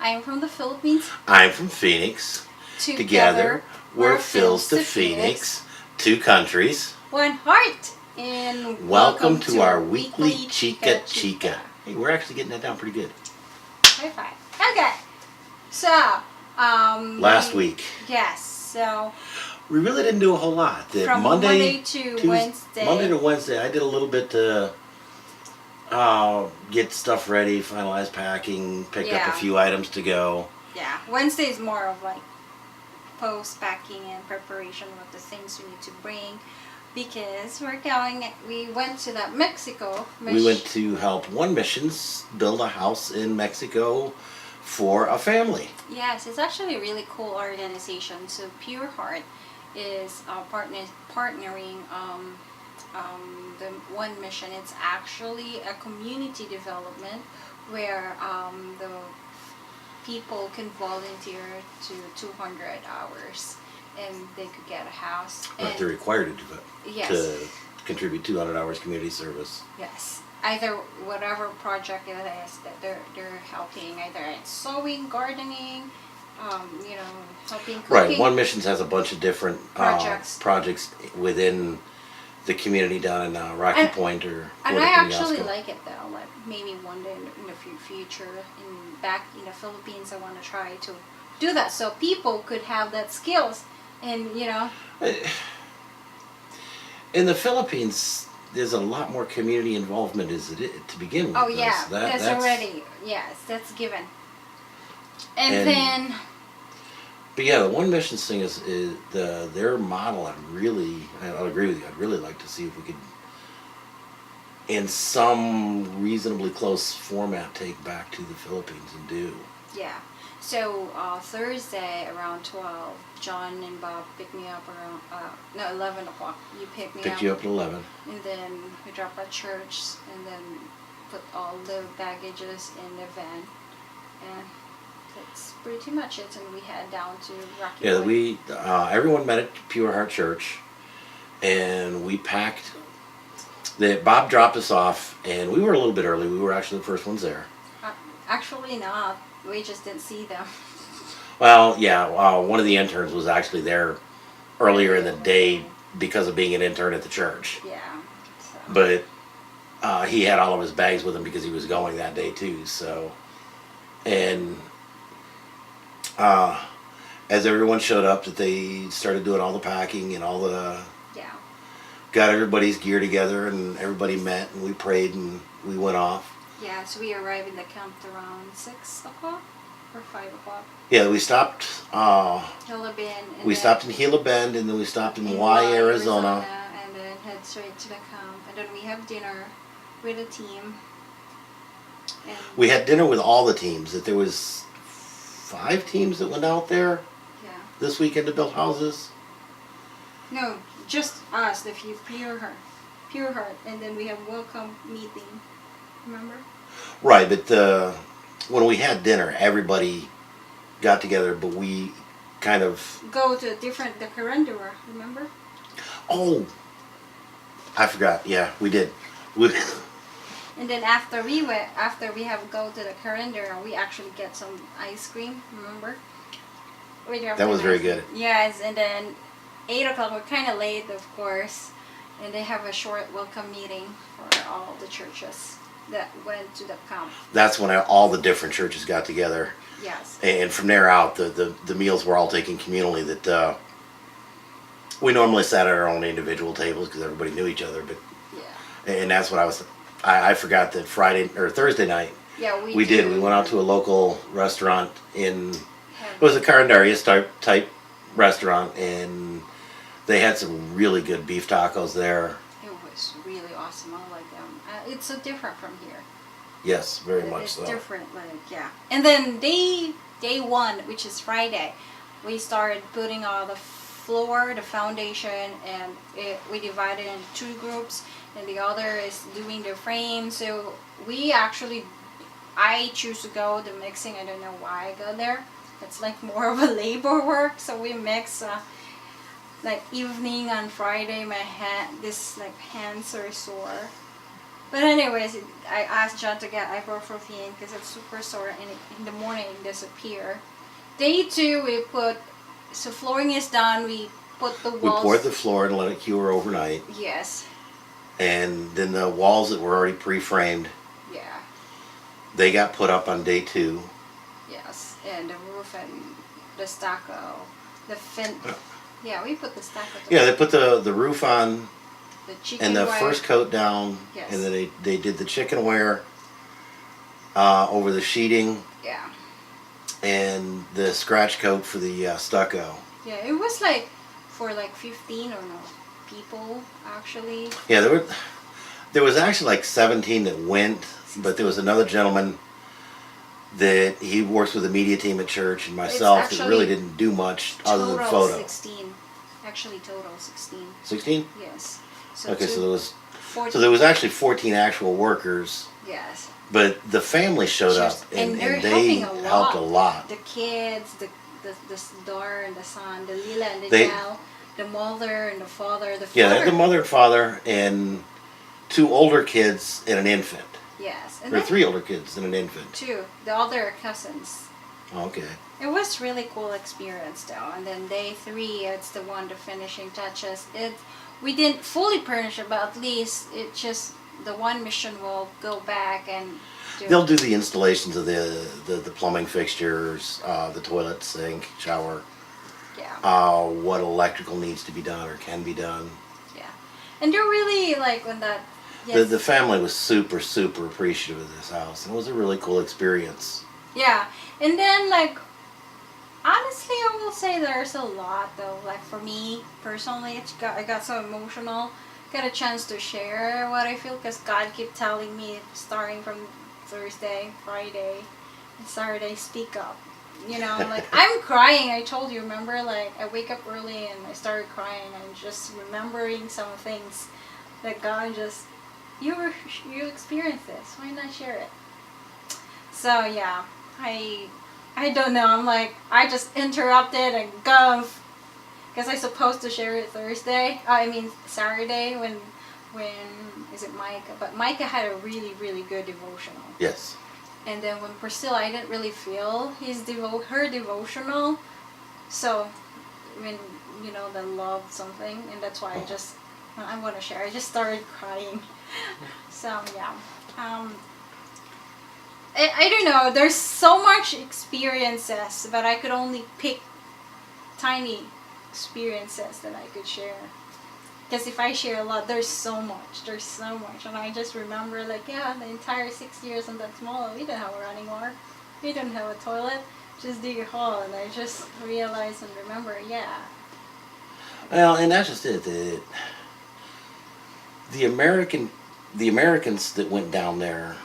I'm from the Philippines. I'm from Phoenix. Together, we're Phil's to Phoenix. 2 countries. One heart. And welcome to our weekly Chikka-chikka. Hey, we're actually getting that down pretty good. High five. Okay. So, last week. Yes. So we really didn't do a whole lot. From Monday to Wednesday. Monday to Wednesday, I did a little bit to get stuff ready, finalize packing, picked up a few items to go. Yeah. Wednesday is more of like post-packing and preparation of the things we need to bring. Because we went to that Mexico mission. We went to help One Missions build a house in Mexico for a family. Yes, it's actually a really cool organization. So Pure Heart is partnering the One Mission. It's actually a community development where the people can volunteer to 200 hours. And they could get a house. But they're required to do it. Yes. To contribute 200 hours community service. Yes. Either whatever project it is that they're helping, either it's sewing, gardening, helping cooking. Right. One Missions has a bunch of different projects within the community down in Rocky Point or Puerto Penasco. And I actually like it though. Like maybe one day in the future, back in the Philippines, I want to try to do that so people could have that skills. And in the Philippines, there's a lot more community involvement to begin with. Oh yeah, that's already that's given. And then. But yeah, the One Missions thing is their model. I'll agree with you. I'd really like to see if we could, in some reasonably close format, take back to the Philippines and do. Yeah. So Thursday around 12, John and Bob picked me up around 11 o'clock. You picked me up. Picked you up at 11. And then we dropped at church and then put all the baggages in the van. And that's pretty much it. And we head down to Rocky Point. Yeah, everyone met at Pure Heart Church, and we packed. Bob dropped us off, and we were a little bit early. We were actually the first ones there. Actually not. We just didn't see them. Well, yeah, one of the interns was actually there earlier in the day because of being an intern at the church. Yeah. So. But he had all of his bags with him because he was going that day too. So, and as everyone showed up, that they started doing all the packing and all the got everybody's gear together, and everybody met and we prayed and we went off. Yeah, so we arrived in the camp around 6 o'clock or 5 o'clock. Yeah, we stopped. Gila Bend. We stopped in Gila Bend, and then we stopped in Y, Arizona. And then head straight to the camp. And then we have dinner with the team. And we had dinner with all the teams. That there was 5 teams that went out there. Yeah. This weekend to build houses. No, just us, the few Pure Heart, and then we have welcome meeting. Remember? Right, but when we had dinner, everybody got together, but we kind of go to the Carandura, remember? Oh, I forgot. Yeah, we did. And then after we have go to the Carandura, we actually get some ice cream. Remember? That was very good. Yes, and then 8 o'clock. We're kind of late, of course, and they have a short welcome meeting for all the churches that went to the camp. That's when all the different churches got together. Yes. And from there out, the meals were all taken communally. That we normally sat at our own individual tables because everybody knew each other. But yeah. And that's what I forgot that Friday or Thursday night. Yeah, we did. We went out to a local restaurant it was a Carandarias type restaurant, and they had some really good beef tacos there. It was really awesome. I like them. It's so different from here. Yes, very much so. It's different, And then day 1, which is Friday, we started putting all the floor, the foundation, and we divided into 2 groups, and the other is doing the frame. So I choose to go the mixing. I don't know why I go there. It's like more of a labor work. So we mix like evening on Friday. My hands are sore. But anyways, I asked John to get ibuprofen because it's super sore, and in the morning it disappear. Day 2, we put, so flooring is done. We put the We walls. poured the floor and let it cure overnight. Yes. And then the walls that were already pre-framed, Yeah. they got put up on day 2. Yes, and the roof and the stucco, the fin. Yeah, we put the stucco. Yeah, they put the roof on The chicken and the wire. first coat down. Yes. And then they did the chicken wire over the sheeting Yeah. and the scratch coat for the stucco. Yeah, it was like for like 15 or no people actually. Yeah, there was actually like 17 that went, but there was another gentleman that he works with the media team at church and myself that really didn't do much other than Total photo. 16. Actually, total 16. 16? Yes. So Okay, so there there was actually 14 actual workers, Yes. but the family showed up and they're they helping helped a lot. The kids, the daughter and the son, the Lila and the They- Jal, the mother and the father. The father. Yeah, they had the mother and father and 2 older kids and an infant. Yes. And Or then 3 older kids and an infant. 2. The other cousins. Okay. It was really cool experience though. And then day 3, it's the one, the finishing touches. We didn't fully furnish it, but at least it just, the one mission will go back and They'll do the installations of the plumbing fixtures, the toilet, sink, shower, yeah. what electrical needs to be done or can be done. Yeah. And they're really like when that, yes. The family was super, super appreciative of this house. And it was a really cool experience. Yeah. And then like, honestly, I will say there's a lot though. Like for me personally, I got so emotional. Got a chance to share what I feel because God kept telling me starting from Thursday, Friday, and Saturday, speak up. You know, like I'm crying. I told you, remember? Like I wake up early and I started crying and just remembering some things that God just you experienced this. Why not share it? So yeah, I don't know. I'm like I just interrupted and go because I supposed to share it Thursday. I mean Saturday when is it Micah? But Micah had a really good devotional. Yes. And then when Priscilla, I didn't really feel her devotional. So when they loved something, and that's why I want to share. I just started crying. So yeah. I don't know. There's so much experiences, but I could only pick tiny experiences that I could share. Because if I share a lot, there's so much, and I just remember like, yeah, the entire 6 years on that small, we didn't have a running water, we didn't have a toilet, just dig a hole, and I just realized and remember, yeah. Well, and that's just it. The Americans that went down there,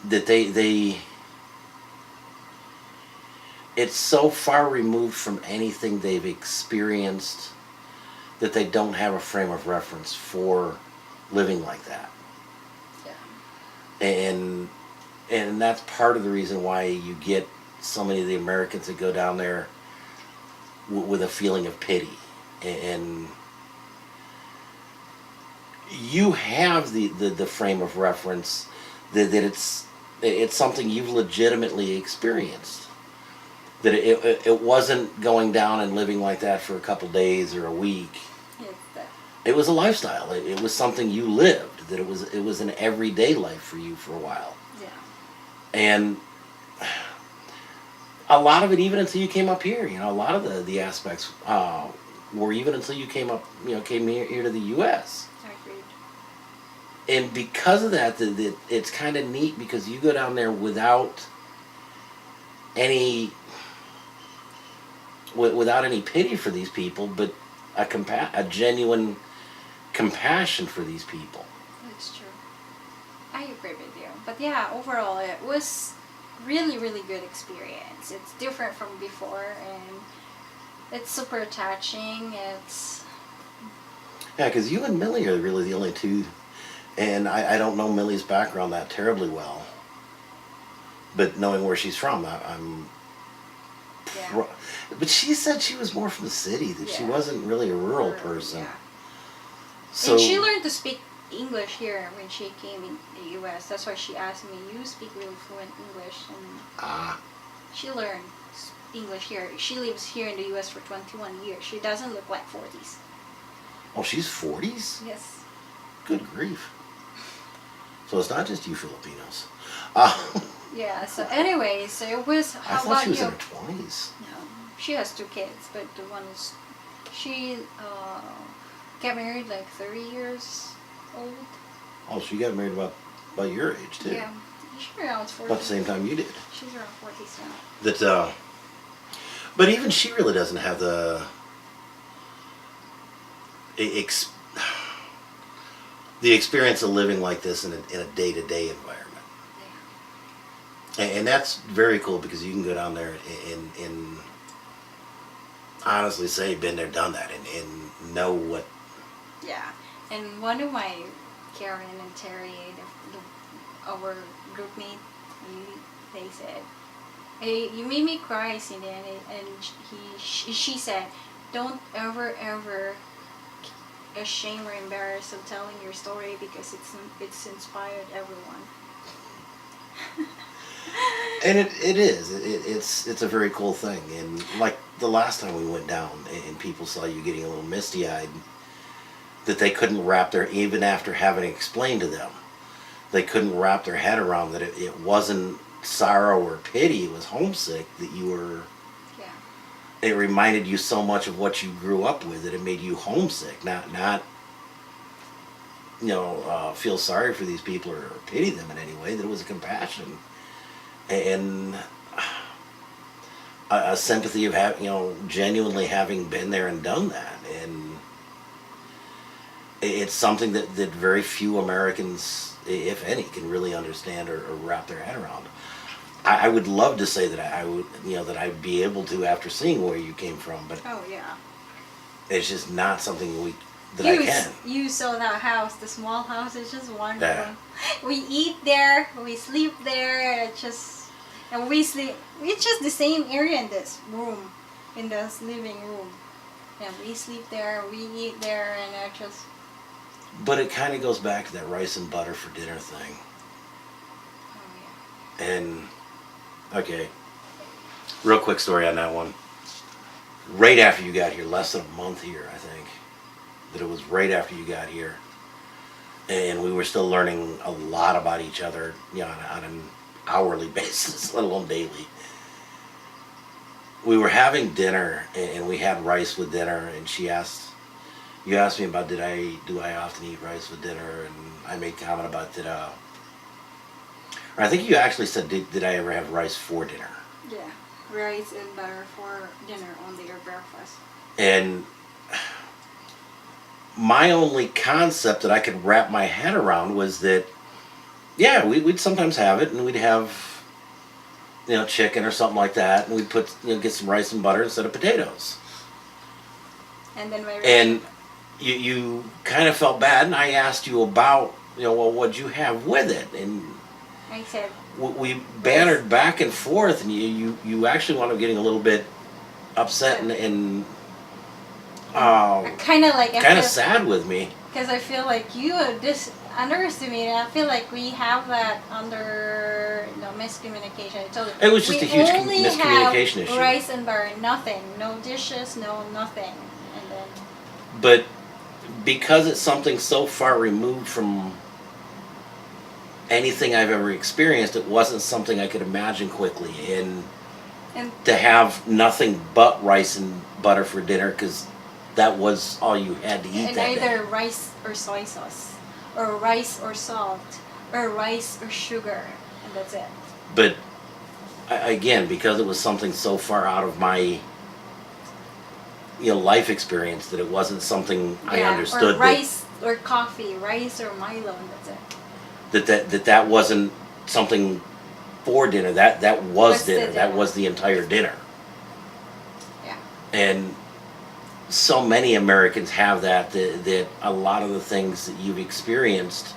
that they it's so far removed from anything they've experienced that they don't have a frame of reference for living like that. Yeah. And that's part of the reason why you get so many of the Americans that go down there with a feeling of pity. And you have the frame of reference that it's something you've legitimately experienced. That it wasn't going down and living like that for a couple days or a week. It was a lifestyle. It was something you lived. That it was an everyday life for you for a while. Yeah. And a lot of it, even until you came up here, a lot of the aspects were even until you came up, came here to the U.S. I agreed. And because of that, it's kind of neat because you go down there without any pity for these people, but a genuine compassion for these people. That's true. I agree with you. But yeah, overall, it was really good experience. It's different from before, and it's super attaching. Yeah, because you and Millie are really the only two, and I don't know Millie's background that terribly well, but knowing where she's from, I'm Yeah. But she said she was more from the city, that she Yeah. wasn't really a rural person. Yeah. So, and she learned to speak English here when she came in the U.S. That's why she asked me, "You speak really fluent English," and Ah. she learned English here. She lives here in the U.S. for 21 years. She doesn't look like 40s. Oh, she's 40s? Yes. Good grief. So it's not just you Filipinos. Uh, Yeah. So anyway, so it was. I How thought about she was you? in her 20s. No, she has 2 kids, but the one is she got married like 30 years old. Oh, she got married about your age, too. Yeah, she's around 40. About the same time you did. She's around 40s now. That, but even she really doesn't have the ex, the experience of living like this in a day-to-day environment. Yeah. And that's very cool because you can go down there and honestly say, been there, done that, and know what. Yeah, and one of my Karen and Terry, our group mate, they said, "Hey, you made me cry, Cindy," and she said, "Don't ever ashamed or embarrassed of telling your story because it's inspired everyone." And it is. It's a very cool thing. And like the last time we went down and people saw you getting a little misty-eyed, that they couldn't wrap their, even after having explained to them, they couldn't wrap their head around that it wasn't sorrow or pity, it was homesick, that you were, Yeah. it reminded you so much of what you grew up with that it made you homesick, not feel sorry for these people or pity them in any way, that it was a compassion and a sympathy of genuinely having been there and done that. And it's something that very few Americans, if any, can really understand or wrap their head around. I would love to say that I would, that I'd be able to after seeing where you came from, but Oh yeah. it's just not something I can. You saw that house, the small house. It's just wonderful. Yeah. We eat there, we sleep there. And we sleep. It's just the same area in this room, in this living room. And we sleep there, we eat there, and it just. But it kind of goes back to that rice and butter for dinner thing. Oh yeah. And okay, real quick story on that one. Right after you got here, less than a month here, I think. That it was right after you got here, and we were still learning a lot about each other, on an hourly basis, let alone daily. We were having dinner, and we had rice with dinner, and you asked me about do I often eat rice with dinner, and I made comment about or I think you actually said did I ever have rice for dinner? Yeah, rice and butter for dinner only or breakfast. And my only concept that I could wrap my head around was that, yeah, we'd sometimes have it, and we'd have, chicken or something like that, and we'd put, get some rice and butter instead of potatoes. And then and you kind of felt bad, and I asked you about, well, what'd you have with it? And I said, we bantered back and forth, and you actually wound up getting a little bit upset and kind of sad with me. Because I feel like you underestimated. I feel like we have that under miscommunication. I told you. It was just a huge only miscommunication have issue. Rice and butter, nothing, no dishes, no nothing, and then. But because it's something so far removed from anything I've ever experienced, it wasn't something I could imagine quickly. And to have nothing but rice and butter for dinner, because that was all you had to eat and that either day. rice or soy sauce, or rice or salt, or rice or sugar, and that's it. But again, because it was something so far out of my life experience, that it wasn't something I understood. Or rice or coffee, rice or Milo, and that's it. That wasn't something for dinner. That was dinner. The That dinner. was the entire dinner. Yeah. And so many Americans have that a lot of the things that you've experienced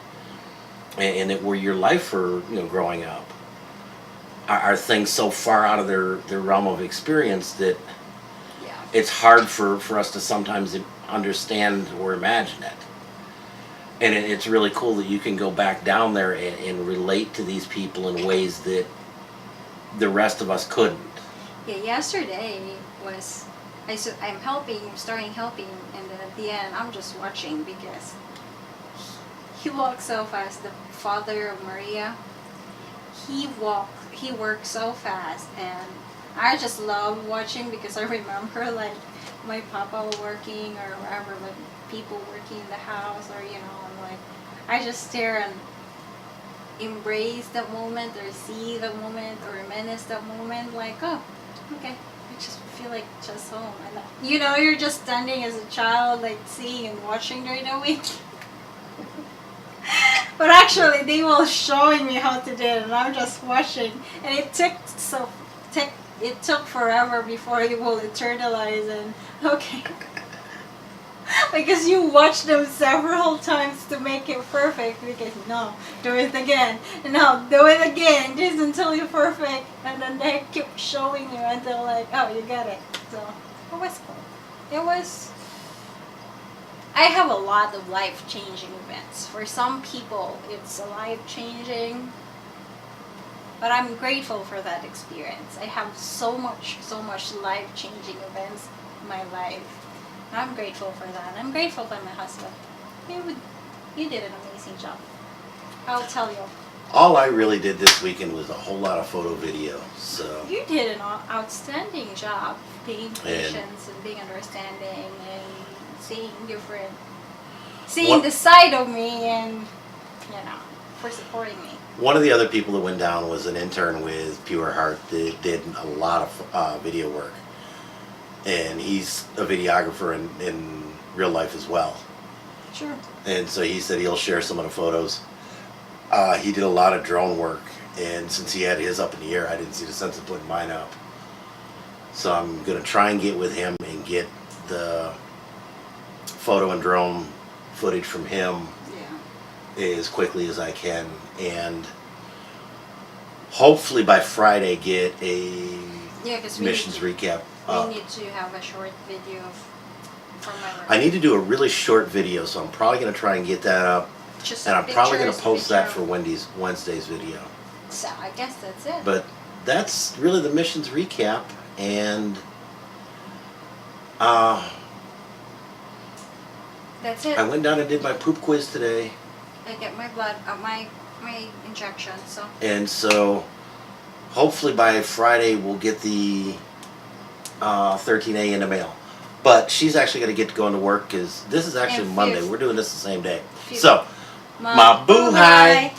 and that were your life for growing up are things so far out of their realm of experience that it's hard for us to sometimes understand or imagine it. And it's really cool that you can go back down there and relate to these people in ways that the rest of us couldn't. Yeah, yesterday was I'm helping, starting helping, and then at the end I'm just watching because he walked so fast. The father of Maria, he worked so fast, and I just love watching because I remember like my papa working or wherever, like people working in the house, or I'm like, I just stare and embrace that moment or see the moment or reminisce that moment, like, oh, okay, I just feel like just home. And you're just standing as a child, like seeing and watching during the week. But actually they were showing me how to do it, and I'm just watching, and it took forever before it will eternalize. And okay, because you watch them several times to make it perfect, because no, do it again, no, do it again, just until you're perfect, and then they keep showing you until like, oh, you got it. So it was cool. I have a lot of life-changing events. For some people it's life-changing, but I'm grateful for that experience. I have so much life-changing events in my life. I'm grateful for that. I'm grateful for my husband. You did an amazing job. I'll tell you. All I really did this weekend was a whole lot of photo video. So You did an outstanding job being patient and being understanding and seeing the side of me, and for supporting me. one of the other people that went down was an intern with Pure Heart that did a lot of video work. And he's a videographer in real life as well. Sure. And so he said he'll share some of the photos. He did a lot of drone work, and since he had his up in the air, I didn't see the sense of putting mine up. So I'm going to try and get with him and get the photo and drone footage from him as quickly as I can, and hopefully by Friday get a missions recap. We need to have a short video from my work. I need to do a really short video, so I'm probably going to try and get that up. And I'm probably going to post that for Wednesday's video. So I guess that's it. But that's really the missions recap, and that's it. I went down and did my poop quiz today. I get my blood, my injection. And so hopefully by Friday we'll get the 13A in the mail. But she's actually going to get to go into work because this is actually Monday. We're doing this the same day. So, mabuhay!